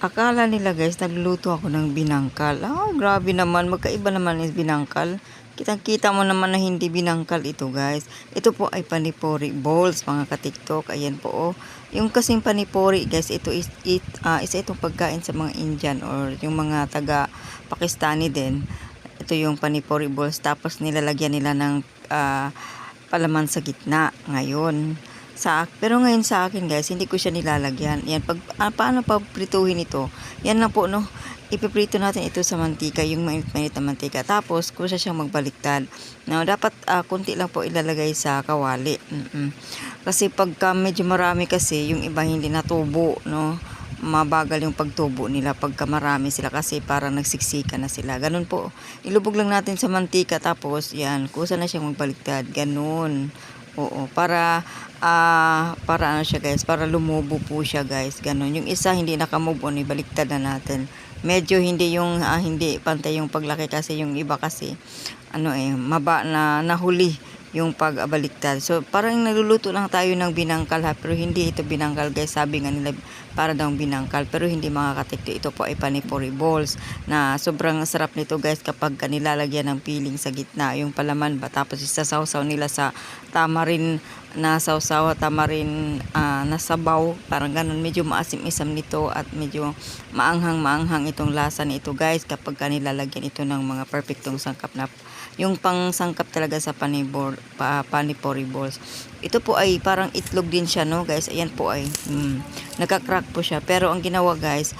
Akala nila guys, nagluluto ako ng binangkal. Ah, grabe naman. Magkaiba naman is binangkal. Kitang-kita mo naman na hindi binangkal ito guys. Ito po ay panipori balls mga ka-TikTok. Ayan po oh. Yung kasing panipori guys, ito isa itong pagkain sa mga Indian or yung mga taga Pakistani din. Ito yung panipori balls. Tapos nilalagyan nila ng palaman sa gitna. Ngayon. Pero ngayon sa akin guys, hindi ko siya nilalagyan. Yan, paano paprituhin ito? Yan lang po no. Ipiprito natin ito sa mantika, yung mainit-mainit na mantika. Tapos, kusa siyang magbaliktad. No, dapat kunti lang po ilalagay sa kawali. Kasi pagka medyo marami kasi, yung iba hindi natubo, no? Mabagal yung pagtubo nila pagka marami sila kasi parang nagsiksika na sila. Ganun po. Ilubog lang natin sa mantika tapos yan, kusa na siyang magbaliktad. Ganun. Oo, para ano siya guys, para lumubo po siya guys, ganun. Yung isa hindi nakamove on, ibaliktad na natin. Medyo hindi yung hindi pantay yung paglaki kasi yung iba kasi nahuli yung pagbaliktad. So parang naluluto lang tayo ng binangkal ha, pero hindi ito binangkal guys. Sabi nga nila para daw binangkal, pero hindi mga ka-TikTok. Ito po ay panipori balls na sobrang sarap nito guys kapag nilalagyan ng piling sa gitna yung palaman ba, tapos isasawsaw nila sa tamarin na sawsaw, tamarin na sabaw, parang ganun. Medyo maasim-isam nito at medyo maanghang itong lasa nito guys kapag nilalagyan ito ng mga perfectong sangkap na yung pang sangkap talaga sa panipori balls. Ito po ay parang itlog din siya no guys. Ayan po ay nagka-crack po siya, pero ang ginawa guys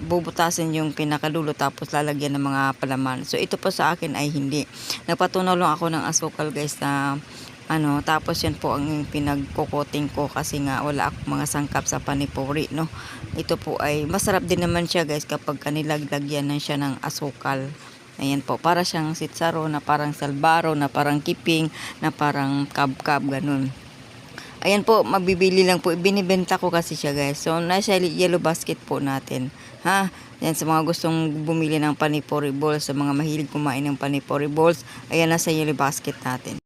bubutasin yung pinakadulo tapos lalagyan ng mga palaman. So ito po sa akin ay hindi. Nagpatunaw lang ako ng asukal guys na tapos yan po ang pinagkukoting ko kasi nga wala akong mga sangkap sa panipori no. Ito po ay masarap din naman siya guys kapag nilagyan na siya ng asukal. Ayan po, para siyang sitsaro na parang salbaro, na parang kiping, na parang kab-kab, ganun. Ayan po, mabibili lang po. Binibenta ko kasi siya guys. So, nasa yellow basket po natin. Ha? Yan, sa mga gustong bumili ng panipori balls, sa mga mahilig kumain ng panipori balls, ayan, nasa yellow basket natin.